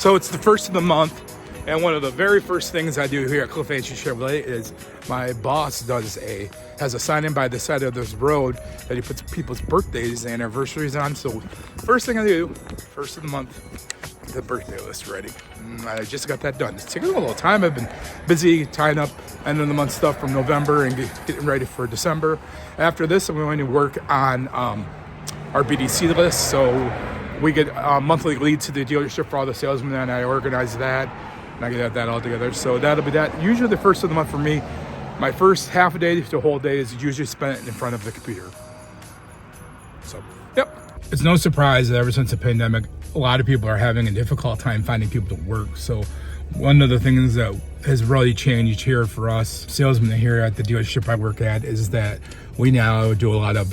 So it's the first of the month, and one of the very first things I do here at Cliff H Chevrolet is my boss has a sign in by the side of this road that he puts people's birthdays and anniversaries on. So first thing I do, first of the month, get the birthday list ready. I just got that done. It's taking a little time. I've been busy tying up end of the month stuff from November and getting ready for December. After this, I'm going to work on our BDC list. So we get monthly leads to the dealership for all the salesmen, and I organize that, and I get that all together. So that'll be that. Usually the first of the month for me, my first half a day to a whole day is usually spent in front of the computer. So, yep. It's no surprise that ever since the pandemic, a lot of people are having a difficult time finding people to work. So one of the things that has really changed here for us salesmen here at the dealership I work at is that we now do a lot of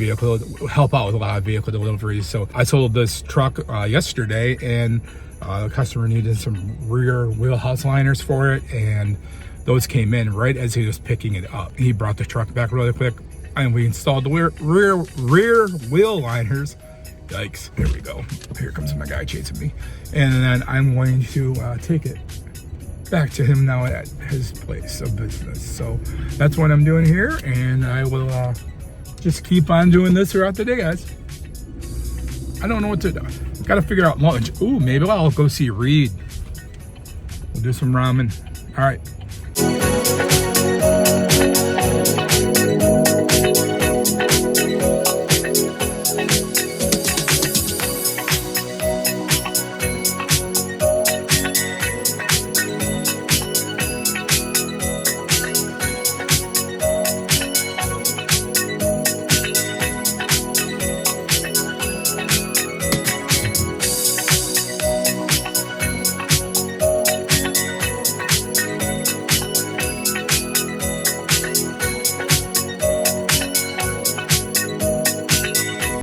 help out with a lot of vehicle deliveries. So I sold this truck yesterday, and the customer needed some rear wheelhouse liners for it, and those came in right as he was picking it up. He brought the truck back really quick, and we installed the rear wheel liners. Yikes, here we go. Here comes my guy chasing me. And then I'm going to take it back to him now at his place of business. So that's what I'm doing here, and I will just keep on doing this throughout the day, guys. I don't know what to do. Gotta figure out lunch. Ooh, maybe I'll go see Reed. We'll do some ramen. All right.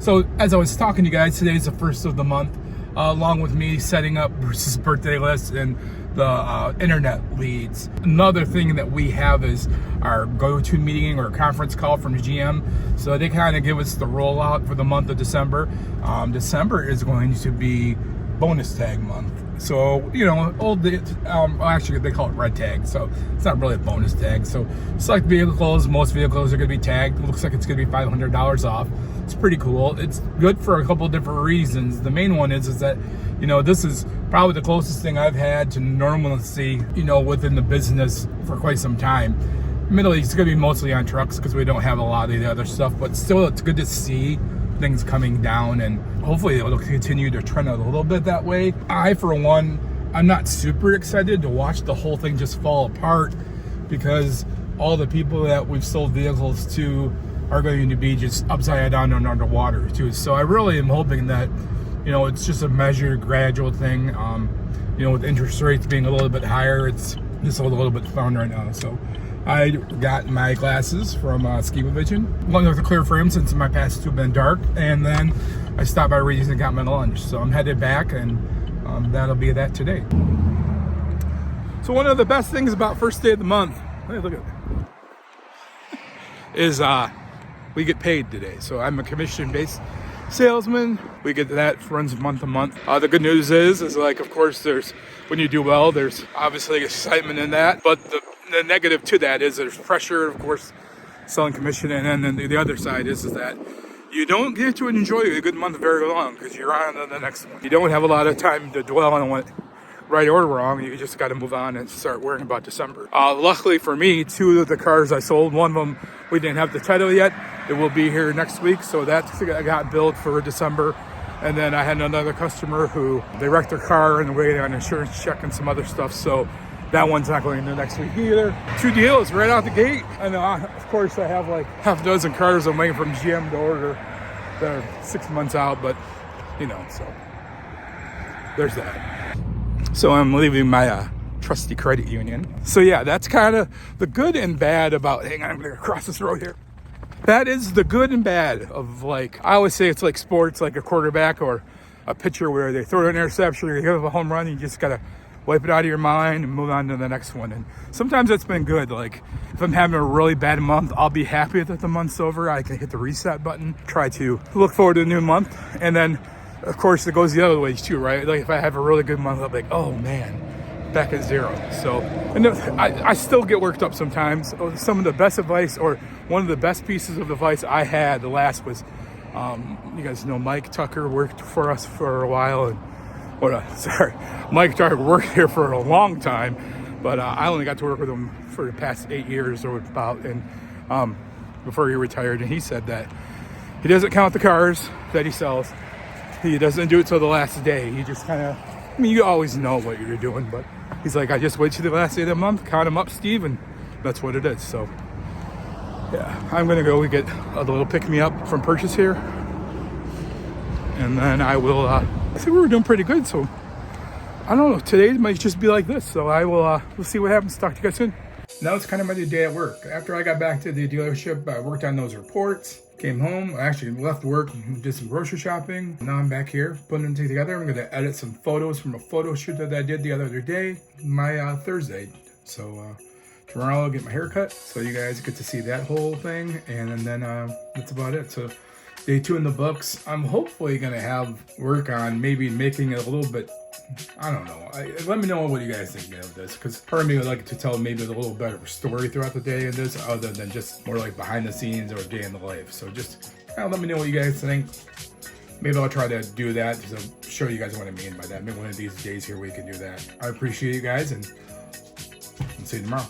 So as I was talking to you guys, today is the first of the month, along with me setting up Bruce's birthday list and the internet leads. Another thing that we have is our go-to meeting or conference call from GM. So they kind of give us the rollout for the month of December. December is going to be bonus tag month. So, you know, actually they call it red tag, so it's not really a bonus tag. So select vehicles, most vehicles are going to be tagged. It looks like it's going to be $500 off. It's pretty cool. It's good for a couple of different reasons. The main one is that, you know, this is probably the closest thing I've had to normalcy, you know, within the business for quite some time. Admittedly, it's going to be mostly on trucks because we don't have a lot of the other stuff, but still it's good to see things coming down, and hopefully it'll continue to trend a little bit that way. I, for one, I'm not super excited to watch the whole thing just fall apart, because all the people that we've sold vehicles to are going to be just upside down and underwater too. So I really am hoping that, you know, it's just a measured, gradual thing. You know, with interest rates being a little bit higher, it's just a little bit fun right now. So I got my glasses from Skiba Vision, one with a clear frame since my past two have been dark, and then I stopped by Reedy's and got my lunch. So I'm headed back, and that'll be that today. So one of the best things about first day of the month, hey, look at it, is we get paid today. So I'm a commission-based salesman. We get that, runs month to month. The good news is like, of course, there's, when you do well, there's obviously excitement in that, but the negative to that is there's pressure, of course, selling commission, and then the other side is that you don't get to enjoy a good month very long because you're on to the next one. You don't have a lot of time to dwell on what right or wrong. You just got to move on and start worrying about December. Luckily for me, two of the cars I sold, one of them we didn't have the title yet. It will be here next week, so that got billed for December. And then I had another customer who they wrecked their car and waiting on insurance check and some other stuff, so that one's not going into next week either. Two deals right out the gate. And of course I have like half a dozen cars I'm waiting from GM to order. They're 6 months out, but you know, so there's that. So I'm leaving my trusty credit union. So yeah, that's kind of the good and bad about, hang on, I'm gonna cross this road here. That is the good and bad of, like, I always say it's like sports, like a quarterback or a pitcher where they throw an interception or you give a home run, you just gotta wipe it out of your mind and move on to the next one. And sometimes that's been good. Like if I'm having a really bad month, I'll be happy that the month's over. I can hit the reset button, try to look forward to the new month. And then of course, it goes the other way too, right? Like if I have a really good month, I'm like, oh man, back at zero. So, and I still get worked up sometimes. Some of the best advice, or one of the best pieces of advice I had, the last was, you guys know Mike Tucker worked for us for a while, and Mike Tucker worked here for a long time, but I only got to work with him for the past 8 years or about, and before he retired. And he said that he doesn't count the cars that he sells. He doesn't do it till the last day. He just kind of, I mean, you always know what you're doing, but he's like, I just wait to the last day of the month, count them up, Steve, and that's what it is. So yeah, I'm gonna go get a little pick-me-up from Purchase here, and then I will, I think we were doing pretty good, so I don't know, today might just be like this, so I will, we'll see what happens. Talk to you guys soon. Now it's kind of my day at work. After I got back to the dealership, I worked on those reports, came home, I actually left work, did some grocery shopping. Now I'm back here, putting them together. I'm gonna edit some photos from a photo shoot that I did the other day, my Thursday. So tomorrow I'll get my hair cut, so you guys get to see that whole thing, and then that's about it. So day 2 in the books. I'm hopefully gonna have work on maybe making it a little bit, I don't know. Let me know what you guys think of this, because part of me would like to tell maybe a little better story throughout the day in this, other than just more like behind the scenes or day in the life. So just let me know what you guys think. Maybe I'll try to do that to show you guys what I mean by that. Maybe one of these days here we can do that. I appreciate you guys, and I'll see you tomorrow.